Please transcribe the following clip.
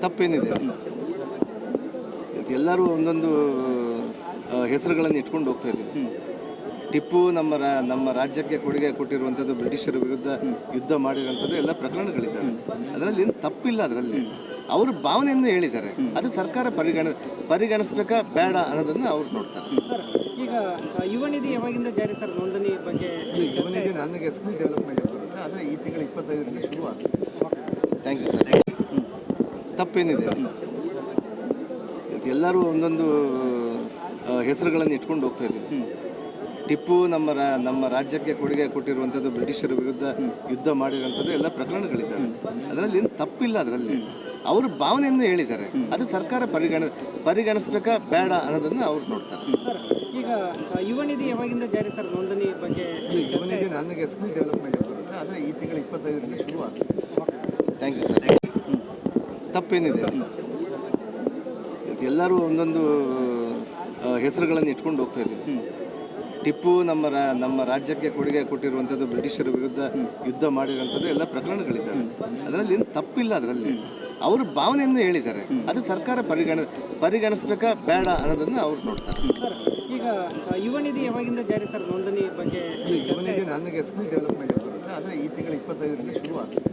ತಪ್ಪೇನಿದೆ? ಎಲ್ಲರೂ ಒಂದೊಂದು ಹೆಸರುಗಳನ್ನು ಇಟ್ಕೊಂಡು ಹೋಗ್ತಾ ಇದ್ದೀವಿ. ಟಿಪ್ಪು ನಮ್ಮ ರಾಜ್ಯಕ್ಕೆ ಕೊಡುಗೆ ಕೊಟ್ಟಿರುವಂಥದ್ದು, ಬ್ರಿಟಿಷರ ವಿರುದ್ಧ ಯುದ್ಧ ಮಾಡಿರುವಂಥದ್ದು ಎಲ್ಲ ಪ್ರಕರಣಗಳಿದ್ದಾವೆ. ಅದರಲ್ಲಿ ಏನು ತಪ್ಪಿಲ್ಲ. ಅದರಲ್ಲಿ ಅವರು ಭಾವನೆಯನ್ನು ಹೇಳಿದ್ದಾರೆ. ಅದು ಸರ್ಕಾರ ಪರಿಗಣಿಸಬೇಕಾ ಬೇಡ ಅನ್ನೋದನ್ನು ಅವ್ರು ನೋಡ್ತಾರೆ. ಸರ್, ಈಗ ಯುವ ನಿಧಿ ಯಾವಾಗಿಂದ ಜಾರಿ ಸರ್? ನೋಂದಣಿ ಬಗ್ಗೆ ಯುವ ನಿಧಿ ನನಗೆ ಸ್ಕಿಲ್ ಡೆವಲಪ್ಮೆಂಟ್ ಬರುತ್ತೆ, ಆದರೆ ಈ ತಿಂಗಳ 25ರಿಂದ ಶುರು ಆಗುತ್ತೆ. Thank you sir. ತಪ್ಪೇನಿದೆ? ಎಲ್ಲರೂ ಒಂದೊಂದು ಹೆಸರುಗಳನ್ನು ಇಟ್ಕೊಂಡು ಹೋಗ್ತಾ ಇದ್ದೀವಿ. ಟಿಪ್ಪು ನಮ್ಮ ರಾಜ್ಯಕ್ಕೆ ಕೊಡುಗೆ ಕೊಟ್ಟಿರುವಂಥದ್ದು, ಬ್ರಿಟಿಷರ ವಿರುದ್ಧ ಯುದ್ಧ ಮಾಡಿರುವಂಥದ್ದು ಎಲ್ಲ ಪ್ರಕರಣಗಳಿದ್ದಾವೆ. ಅದರಲ್ಲಿ ಏನು ತಪ್ಪಿಲ್ಲ. ಅದರಲ್ಲಿ ಅವರು ಭಾವನೆಯನ್ನು ಹೇಳಿದ್ದಾರೆ. ಅದು ಸರ್ಕಾರ ಪರಿಗಣಿಸಬೇಕಾ ಬೇಡ ಅನ್ನೋದನ್ನು ಅವ್ರು ನೋಡ್ತಾರೆ. ಸರ್, ಈಗ ಯುವ ನಿಧಿ ಯಾವಾಗಿಂದ ಜಾರಿ ಸರ್? ನೋಂದಣಿ ಬಗ್ಗೆ ಯುವ ನಿಧಿ ನನಗೆ ಸ್ಕಿಲ್ ಡೆವಲಪ್ಮೆಂಟ್ ಬರುತ್ತೆ, ಆದರೆ ಈ ತಿಂಗಳ 25ರಿಂದ ಶುರು ಆಗುತ್ತೆ. Thank you sir. ತಪ್ಪೇನಿದೆ? ಎಲ್ಲರೂ ಒಂದೊಂದು ಹೆಸರುಗಳನ್ನು ಇಟ್ಕೊಂಡು ಹೋಗ್ತಾ ಇದ್ದೀವಿ. ಟಿಪ್ಪು ನಮ್ಮ ರಾಜ್ಯಕ್ಕೆ ಕೊಡುಗೆ ಕೊಟ್ಟಿರುವಂಥದ್ದು, ಬ್ರಿಟಿಷರ ವಿರುದ್ಧ ಯುದ್ಧ ಮಾಡಿರುವಂಥದ್ದು ಎಲ್ಲ ಪ್ರಕರಣಗಳಿದ್ದಾವೆ. ಅದರಲ್ಲಿ ಏನು ತಪ್ಪಿಲ್ಲ. ಅದರಲ್ಲಿ ಅವರು ಭಾವನೆಯನ್ನು ಹೇಳಿದ್ದಾರೆ. ಅದು ಸರ್ಕಾರ ಪರಿಗಣಿಸಬೇಕಾ ಬೇಡ ಅನ್ನೋದನ್ನು ಅವ್ರು ನೋಡ್ತಾರೆ. ಸರ್, ಈಗ ಯುವ ನಿಧಿ ಯಾವಾಗಿಂದ ಜಾರಿ ಸರ್? ನೋಂದಣಿ ಬಗ್ಗೆ ಯುವ ನಿಧಿ ನನಗೆ ಸ್ಕಿಲ್ ಡೆವಲಪ್ಮೆಂಟ್ ಬರುತ್ತೆ, ಆದರೆ ಈ ತಿಂಗಳ 25ರಿಂದ ಶುರು ಆಗುತ್ತೆ.